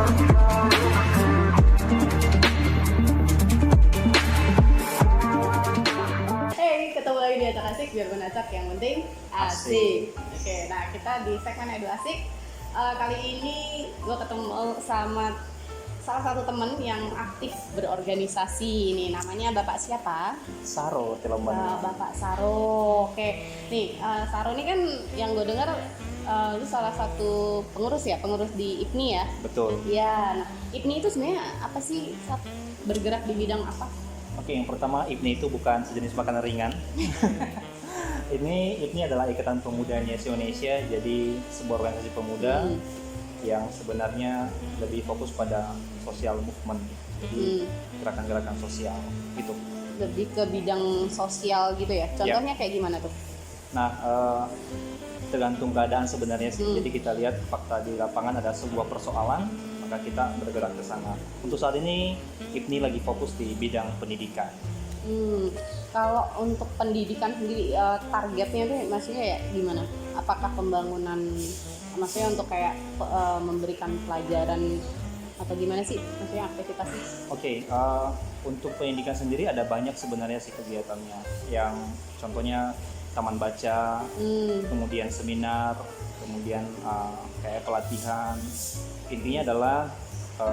Hey, ketemu lagi di Acak Asik, biar acak yang penting asik. Oke, nah kita di segmen Edu Asik. Kali ini gue ketemu sama salah satu temen yang aktif berorganisasi. Ini namanya Bapak siapa? Saro Tilembani. Bapak Saro. Oke, nih Saro ini kan yang gue dengar lu salah satu pengurus ya, pengurus di IPNI ya? Betul. Iya, nah IPNI itu sebenarnya apa sih? Bergerak di bidang apa? Oke, yang pertama IPNI itu bukan sejenis makanan ringan. IPNI adalah Ikatan Pemuda Indonesia, jadi sebuah organisasi pemuda yang sebenarnya lebih fokus pada social movement, jadi gerakan-gerakan sosial gitu. Lebih ke bidang sosial gitu ya? Contohnya kayak gimana tuh? Nah, tergantung keadaan sebenarnya sih. Jadi kita lihat fakta di lapangan ada sebuah persoalan, maka kita bergerak ke sana. Untuk saat ini IPNI lagi fokus di bidang pendidikan. Kalau untuk pendidikan sendiri targetnya tuh maksudnya ya gimana? Apakah pembangunan, maksudnya untuk kayak memberikan pelajaran atau gimana sih maksudnya aktivitasnya? Oke, untuk pendidikan sendiri ada banyak sebenarnya sih kegiatannya. Yang contohnya taman baca, kemudian seminar, kemudian kayak pelatihan. Intinya adalah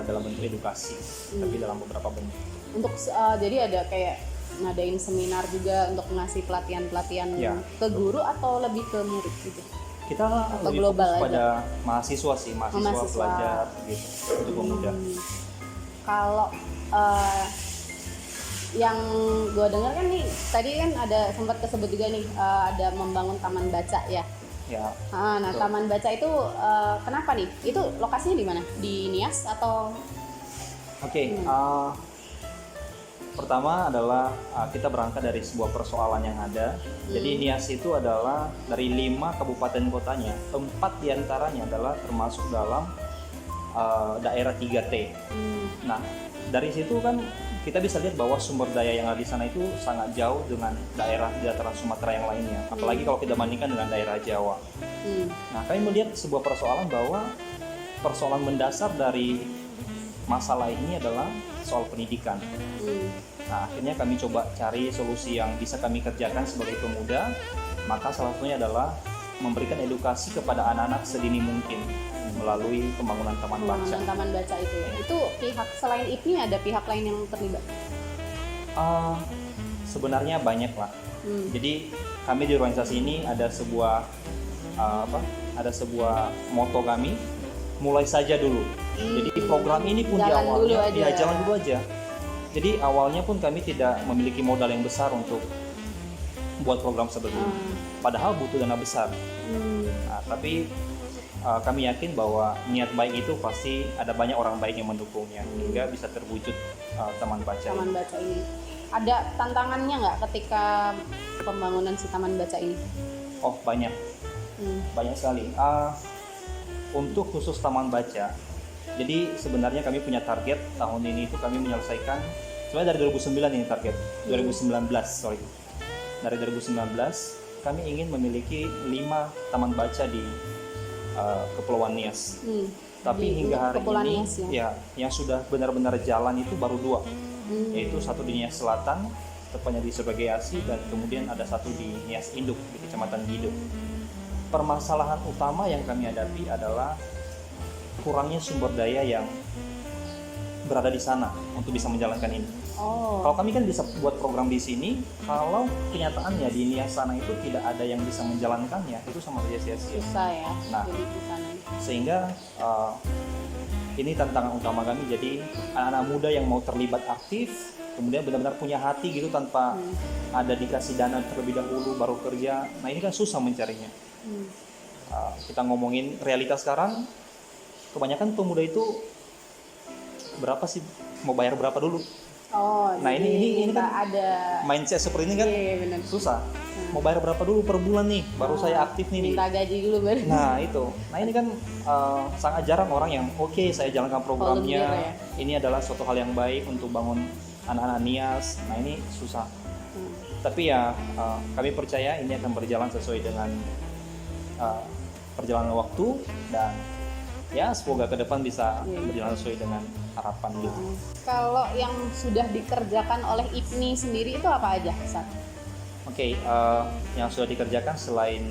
dalam bentuk edukasi, tapi dalam beberapa bentuk. Untuk jadi ada kayak ngadain seminar juga untuk ngasih pelatihan-pelatihan ke guru atau lebih ke murid gitu? Kita lebih global fokus aja? pada mahasiswa sih, mahasiswa pelajar gitu, untuk pemuda. Kalau yang gue dengar kan nih, tadi kan ada sempat kesebut juga nih, ada membangun taman baca ya? Ya. Nah, betul. Taman baca itu kenapa nih? Itu lokasinya di mana? Di Nias atau? Oke, pertama adalah kita berangkat dari sebuah persoalan yang ada. Jadi Nias itu adalah dari 5 kabupaten kotanya, 4 diantaranya adalah termasuk dalam daerah 3T. Nah, dari situ kan kita bisa lihat bahwa sumber daya yang ada di sana itu sangat jauh dengan daerah di dataran Sumatera yang lainnya. Apalagi kalau kita bandingkan dengan daerah Jawa. Nah, kami melihat sebuah persoalan bahwa persoalan mendasar dari masalah ini adalah soal pendidikan. Nah, akhirnya kami coba cari solusi yang bisa kami kerjakan sebagai pemuda. Maka salah satunya adalah memberikan edukasi kepada anak-anak sedini mungkin melalui pembangunan taman baca. Taman baca itu ya. Itu pihak selain IPNI ada pihak lain yang terlibat? Sebenarnya banyak lah. Jadi kami di organisasi ini ada sebuah ada sebuah moto kami, mulai saja dulu. Jadi program ini pun jalan di awalnya jalan dulu aja. Jadi awalnya pun kami tidak memiliki modal yang besar untuk buat program seperti ini. Padahal butuh dana besar. Nah, tapi kami yakin bahwa niat baik itu pasti ada banyak orang baik yang mendukungnya hingga bisa terwujud taman baca. Taman baca ini. Ada tantangannya nggak ketika pembangunan si taman baca ini? Oh, banyak. Banyak sekali. Untuk khusus taman baca, jadi sebenarnya kami punya target tahun ini itu kami menyelesaikan sebenarnya dari 2009 ini target 2019 sorry dari 2019 kami ingin memiliki 5 taman baca di Kepulauan Nias. Tapi hingga hari ini ya yang sudah benar-benar jalan itu baru 2, yaitu satu di Nias Selatan tepatnya di Sebagaiasi dan kemudian ada satu di Nias Induk di Kecamatan Giduk. Permasalahan utama yang kami hadapi adalah kurangnya sumber daya yang berada di sana untuk bisa menjalankan ini. Kalau kami kan bisa buat program di sini, kalau kenyataannya di Nias sana itu tidak ada yang bisa menjalankannya, itu sama saja sia-sia. Susah ya. Nah, jadi di sana. Sehingga ini tantangan utama kami. Jadi anak-anak muda yang mau terlibat aktif, kemudian benar-benar punya hati gitu tanpa ada dikasih dana terlebih dahulu baru kerja. Nah ini kan susah mencarinya. Kita ngomongin realitas sekarang, kebanyakan pemuda itu berapa sih mau bayar berapa dulu? Nah ini kan ada mindset seperti ini kan susah. Mau bayar berapa dulu per bulan nih baru saya aktif nih. Minta gaji dulu baru. Nah itu, nah ini kan sangat jarang orang yang saya jalankan programnya. Ini adalah suatu hal yang baik untuk bangun anak-anak Nias. Nah ini susah. Tapi ya kami percaya ini akan berjalan sesuai dengan perjalanan waktu dan ya semoga ke depan bisa Iya. berjalan sesuai dengan harapan gitu. Kalau yang sudah dikerjakan oleh IPNI sendiri itu apa aja, Sat? Oke, yang sudah dikerjakan selain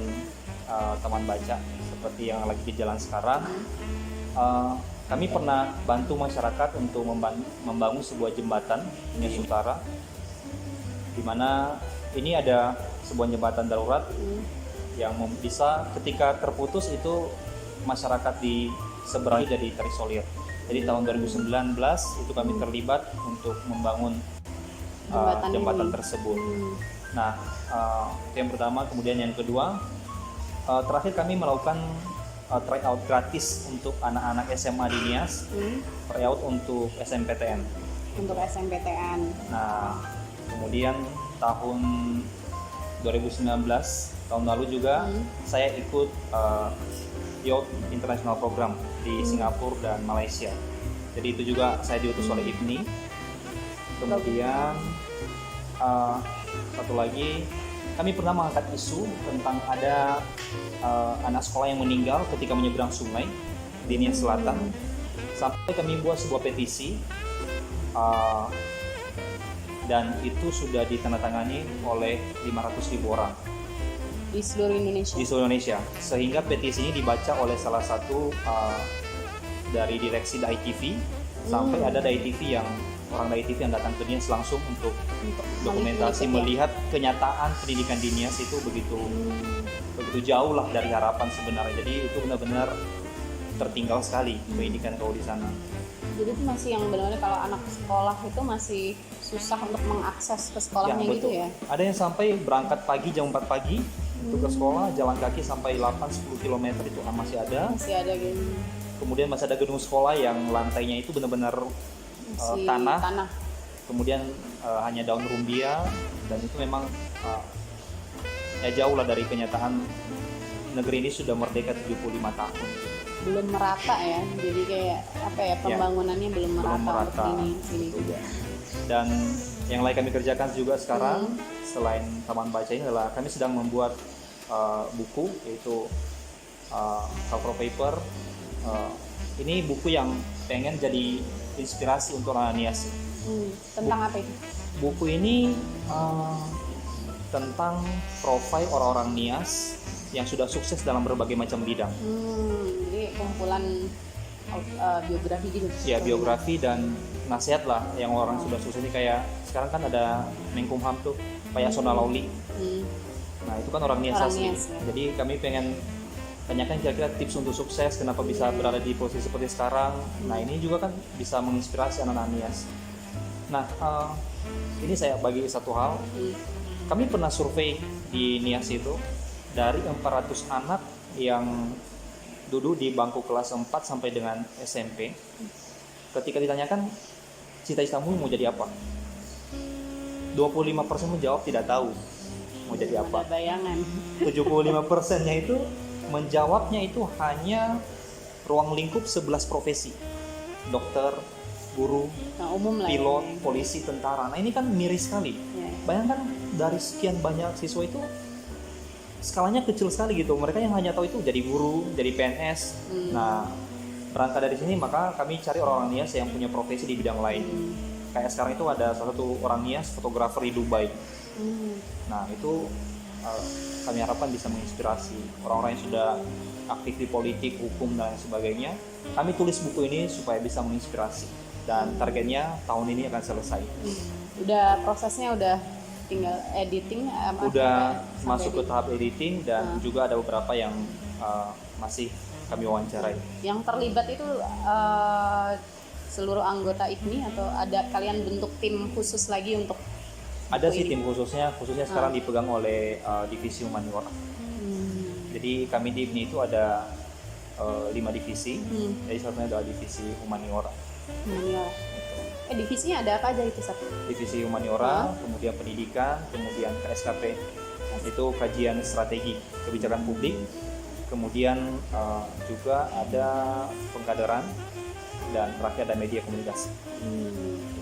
taman baca seperti yang lagi berjalan sekarang, kami pernah bantu masyarakat untuk membangun sebuah jembatan Nias Utara, di mana ini ada sebuah jembatan darurat yang bisa ketika terputus itu masyarakat di seberang jadi terisolir. Jadi tahun 2019 itu kami terlibat untuk membangun jembatan ini. tersebut. Nah, itu yang pertama. Kemudian yang kedua, terakhir kami melakukan tryout gratis untuk anak-anak SMA di Nias, tryout untuk SMPTN. Untuk SMPTN. Nah, kemudian tahun 2019, tahun lalu juga saya ikut Youth International Program di Singapura dan Malaysia. Jadi itu juga saya diutus oleh IPNI. Kemudian satu lagi, kami pernah mengangkat isu tentang ada anak sekolah yang meninggal ketika menyeberang sungai di Nias Selatan. Sampai kami buat sebuah petisi dan itu sudah ditandatangani oleh 500.000 orang Di seluruh Indonesia. di seluruh Indonesia. Sehingga petisi ini dibaca oleh salah satu dari direksi DAI TV, sampai ada DAI TV orang DAI TV yang datang ke Nias langsung untuk dokumentasi, melihat kenyataan pendidikan di Nias itu begitu jauh lah dari harapan sebenarnya. Jadi itu benar-benar tertinggal sekali pendidikan kalau di sana. Jadi itu masih yang benar-benar kalau anak sekolah itu masih susah untuk mengakses ke sekolahnya gitu betul. ya? Ada yang sampai berangkat pagi jam 4 pagi untuk ke sekolah, jalan kaki sampai 8-10 km itu masih ada. Masih ada gitu. Kemudian masih ada gedung sekolah yang lantainya itu benar-benar tanah. Kemudian hanya daun rumbia, dan itu memang ya jauh lah dari kenyataan negeri ini sudah merdeka 75 tahun. Belum merata ya, jadi kayak apa ya, pembangunannya belum merata. Sini. Dan yang lain kami kerjakan juga sekarang selain taman baca ini adalah kami sedang membuat buku, yaitu cover paper. Ini buku yang pengen jadi inspirasi untuk anak Nias. Tentang apa itu? Buku ini tentang profil orang-orang Nias yang sudah sukses dalam berbagai macam bidang. Jadi kumpulan biografi gitu. Ya, biografi dan nasihat lah yang orang sudah sukses ini. Kayak sekarang kan ada Menkumham tuh, Pak Yasona Lawli. Nah, itu kan orang Nias asli. Nias, ya. Jadi kami pengen tanyakan kira-kira tips untuk sukses, kenapa bisa berada di posisi seperti sekarang. Nah, ini juga kan bisa menginspirasi anak-anak Nias. Nah, ini saya bagi satu hal. Kami pernah survei di Nias itu, dari 400 anak yang duduk di bangku kelas 4 sampai dengan SMP. Ketika ditanyakan cita-citamu mau jadi apa, 25% menjawab tidak tahu mau jadi apa. Ada bayangan. 75%-nya itu menjawabnya itu hanya ruang lingkup 11 profesi. Dokter, guru, umum lah pilot, ya. polisi, tentara. Nah, ini kan miris sekali. Bayangkan dari sekian banyak siswa itu skalanya kecil sekali gitu. Mereka yang hanya tahu itu jadi guru, jadi PNS. Nah, berangkat dari sini maka kami cari orang-orang Nias yang punya profesi di bidang lain. Kayak sekarang itu ada salah satu orang Nias, fotografer di Dubai. Nah, itu kami harapkan bisa menginspirasi orang-orang yang sudah aktif di politik, hukum, dan sebagainya. Kami tulis buku ini supaya bisa menginspirasi, dan targetnya tahun ini akan selesai. Udah prosesnya udah tinggal editing? Udah masuk ke tahap editing, dan juga ada beberapa yang masih kami wawancarai. Yang terlibat itu seluruh anggota IPNI atau ada kalian bentuk tim khusus lagi untuk? Ada sih tim khususnya sekarang dipegang oleh divisi humaniora. Jadi kami di IPNI itu ada 5 divisi. Jadi satunya adalah divisi humaniora. Divisinya ada apa aja itu, satu? Divisi humaniora, kemudian pendidikan, kemudian KSKP, itu kajian strategi kebijakan publik, kemudian juga ada pengkaderan, dan terakhir ada media komunikasi.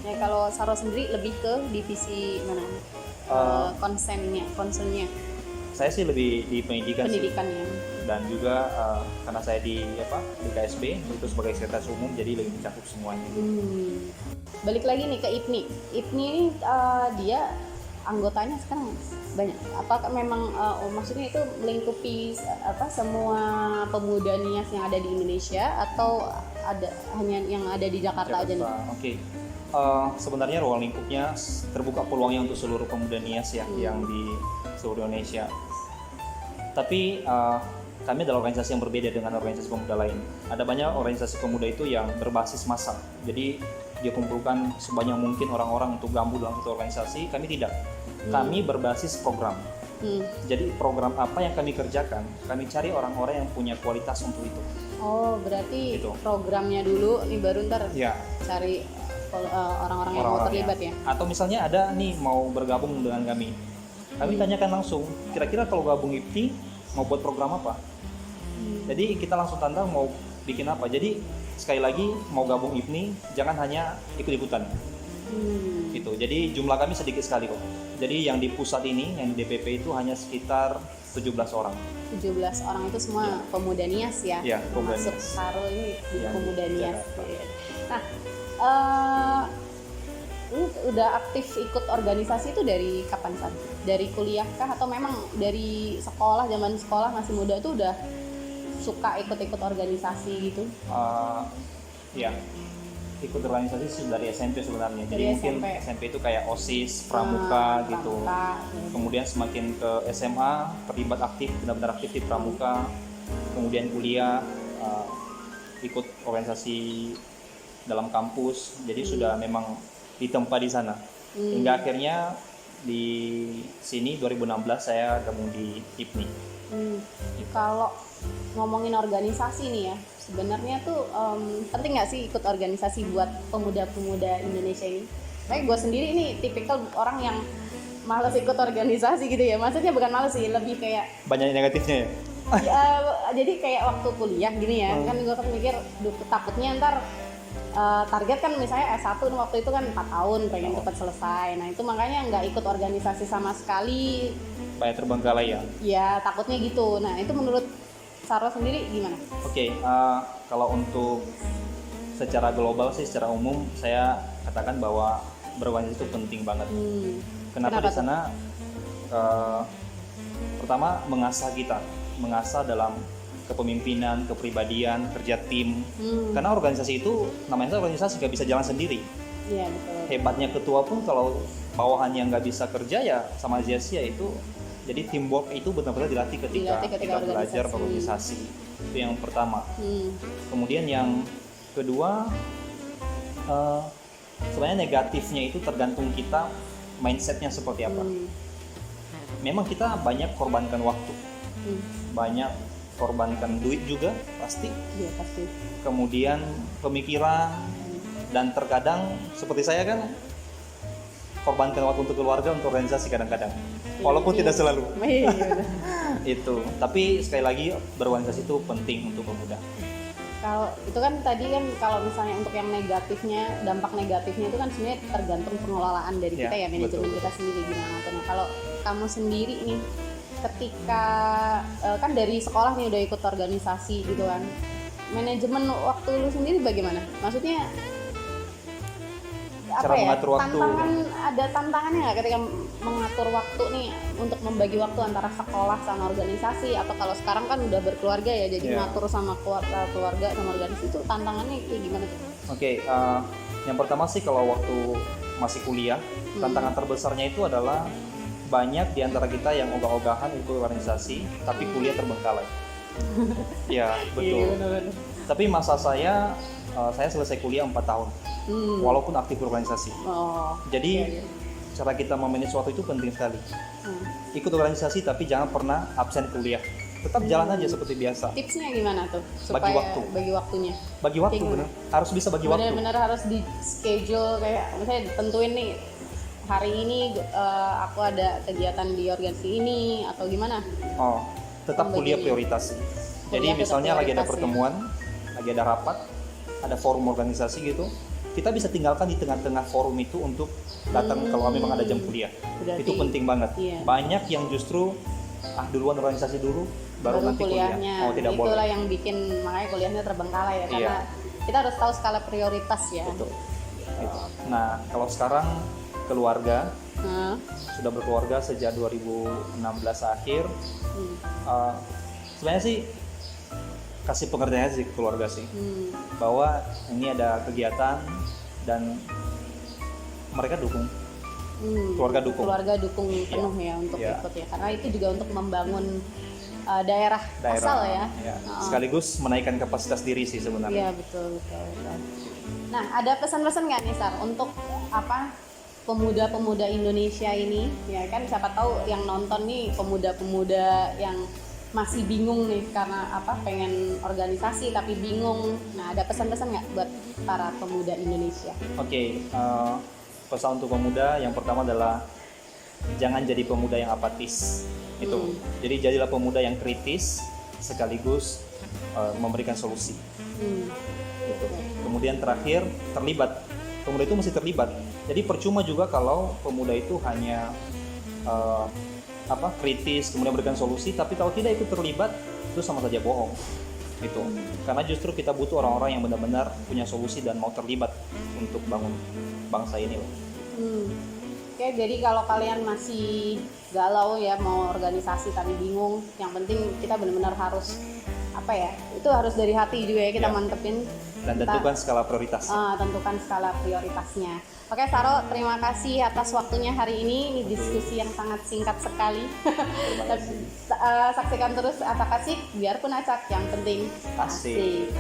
Ya, kalau Saro sendiri lebih ke divisi mana? Concernnya? Saya sih lebih di pendidikan. Pendidikannya. dan juga karena saya di KSB itu sebagai sekretaris umum, jadi lebih mencakup semuanya. Balik lagi nih ke IPNI. IPNI ini dia anggotanya sekarang banyak. Apakah memang maksudnya itu melingkupi semua pemuda NIAS yang ada di Indonesia atau ada hanya yang ada di Jakarta aja nih? Oke. Sebenarnya ruang lingkupnya terbuka peluangnya untuk seluruh pemuda NIAS ya yang di seluruh Indonesia. Tapi kami adalah organisasi yang berbeda dengan organisasi pemuda lain. Ada banyak organisasi pemuda itu yang berbasis massa. Jadi dia kumpulkan sebanyak mungkin orang-orang untuk gabung dalam satu organisasi. Kami tidak. Kami berbasis program. Jadi program apa yang kami kerjakan, kami cari orang-orang yang punya kualitas untuk itu. Oh, berarti programnya dulu nih baru ntar cari orang-orang yang mau terlibat ya? Atau misalnya ada nih mau bergabung dengan kami tanyakan langsung, kira-kira kalau gabung IPNI mau buat program apa? Jadi kita langsung tantang mau bikin apa. Jadi sekali lagi mau gabung IPNI jangan hanya ikut-ikutan. Gitu. Jadi jumlah kami sedikit sekali kok. Jadi yang di pusat ini, yang di DPP itu hanya sekitar 17 orang. 17 orang itu semua pemuda NIAS ya? Iya, pemuda Masuk NIAS. Saro ini pemuda NIAS. Nah, ini udah aktif ikut organisasi itu dari kapan, San? Dari kuliah kah atau memang dari sekolah, zaman sekolah masih muda itu udah suka ikut-ikut organisasi gitu? Ya, ikut organisasi sih dari SMP sebenarnya. Jadi Dari mungkin SMP itu kayak OSIS, Pramuka gitu. Kemudian semakin ke SMA terlibat aktif, benar-benar aktif di Pramuka. Kemudian kuliah ikut organisasi dalam kampus. Jadi sudah memang ditempa di sana. Hingga akhirnya di sini 2016 saya gabung di IPNI. Kalau ngomongin organisasi nih ya, sebenarnya tuh penting nggak sih ikut organisasi buat pemuda-pemuda Indonesia ini? Kayak gue sendiri nih tipikal orang yang males ikut organisasi gitu ya. Maksudnya bukan males sih, lebih kayak banyak negatifnya ya? Jadi kayak waktu kuliah gini ya, kan gue mikir takutnya ntar target kan misalnya S1 waktu itu kan 4 tahun pengen cepat selesai. Nah itu makanya nggak ikut organisasi sama sekali. Banyak terbengkalai ya? Ya takutnya gitu. Nah itu menurut Saro sendiri gimana? Oke, kalau untuk secara global sih, secara umum saya katakan bahwa berorganisasi itu penting banget. Kenapa di sana? Pertama mengasah dalam kepemimpinan, kepribadian, kerja tim. Karena organisasi itu namanya organisasi nggak bisa jalan sendiri. Iya betul. Hebatnya ketua pun kalau bawahannya nggak bisa kerja ya sama sia-sia itu. Jadi teamwork itu benar-benar dilatih ketika kita belajar organisasi. Itu yang pertama. Kemudian yang kedua, sebenarnya negatifnya itu tergantung kita mindsetnya seperti apa. Memang kita banyak korbankan waktu, banyak korbankan duit juga pasti. Iya pasti. Kemudian pemikiran, dan terkadang seperti saya kan korbankan waktu untuk keluarga, untuk organisasi kadang-kadang. Walaupun tidak selalu. Itu. Tapi sekali lagi berorganisasi itu penting untuk pemuda. Kalau itu kan tadi kan kalau misalnya untuk yang negatifnya, dampak negatifnya itu kan sebenarnya tergantung pengelolaan dari kita ya, manajemen kita sendiri gimana. Nah, kalau kamu sendiri nih ketika kan dari sekolah nih udah ikut organisasi gitu kan. Manajemen waktu lu sendiri bagaimana? Maksudnya cara mengatur waktu. Ada tantangannya nggak ketika mengatur waktu nih untuk membagi waktu antara sekolah sama organisasi, atau kalau sekarang kan udah berkeluarga ya, jadi mengatur sama keluarga sama organisasi itu tantangannya kayak gimana tuh? Oke, yang pertama sih kalau waktu masih kuliah, tantangan terbesarnya itu adalah banyak di antara kita yang ogah-ogahan ikut organisasi tapi kuliah terbengkalai. Ya betul. Bener-bener. Tapi masa saya selesai kuliah 4 tahun. Walaupun aktif berorganisasi. Jadi cara kita memanage waktu itu penting sekali. Ikut organisasi tapi jangan pernah absen kuliah. Tetap jalan aja seperti biasa. Tipsnya gimana tuh supaya bagi waktu. Bagi waktunya. Bagi waktu benar. Harus bisa bagi waktu. Benar-benar harus di schedule, kayak misalnya tentuin nih hari ini aku ada kegiatan di organisasi ini atau gimana? Tetap kuliah prioritas. Jadi misalnya lagi ada pertemuan, lagi ada rapat, ada forum organisasi gitu, kita bisa tinggalkan di tengah-tengah forum itu untuk datang kalau memang ada jam kuliah. Berarti, itu penting banget. Iya. Banyak yang justru duluan organisasi dulu, baru nanti kuliahnya. kuliah. Oh, tidak Itulah boleh. yang bikin makanya kuliahnya terbengkalai ya, karena Iya. kita harus tahu skala prioritas ya. Betul. Gitu. Nah, kalau sekarang keluarga, Nah, sudah berkeluarga sejak 2016 akhir, hmm, sebenarnya sih kasih pengertian sih ke keluarga sih, hmm, bahwa ini ada kegiatan dan mereka dukung, keluarga dukung. Keluarga dukung penuh ya untuk Iya. ikut ya, karena itu juga untuk membangun daerah asal ya. Sekaligus menaikkan kapasitas diri sih sebenarnya. Iya betul. Nah, ada pesan-pesan nggak nih Sar untuk apa pemuda-pemuda Indonesia ini? Ya kan siapa tahu yang nonton nih pemuda-pemuda yang masih bingung nih karena apa pengen organisasi tapi bingung. Nah, ada pesan-pesan nggak buat para pemuda Indonesia? Oke, pesan untuk pemuda yang pertama adalah jangan jadi pemuda yang apatis. Itu. Jadi jadilah pemuda yang kritis sekaligus memberikan solusi. Gitu. Kemudian terakhir terlibat. Pemuda itu mesti terlibat. Jadi percuma juga kalau pemuda itu hanya kritis kemudian memberikan solusi, tapi kalau tidak ikut terlibat itu sama saja bohong. Gitu. Karena justru kita butuh orang-orang yang benar-benar punya solusi dan mau terlibat untuk bangun bangsa ini loh. Oke, jadi kalau kalian masih galau ya mau organisasi tapi bingung, yang penting kita benar-benar harus apa ya? Itu harus dari hati juga ya kita Ya. mantepin. Dan tentukan skala prioritas. Tentukan skala prioritasnya. Oke Saro, terima kasih atas waktunya hari ini. Ini diskusi yang sangat singkat sekali. Saksikan terus Acak Asik, biarpun acak, yang penting Asik.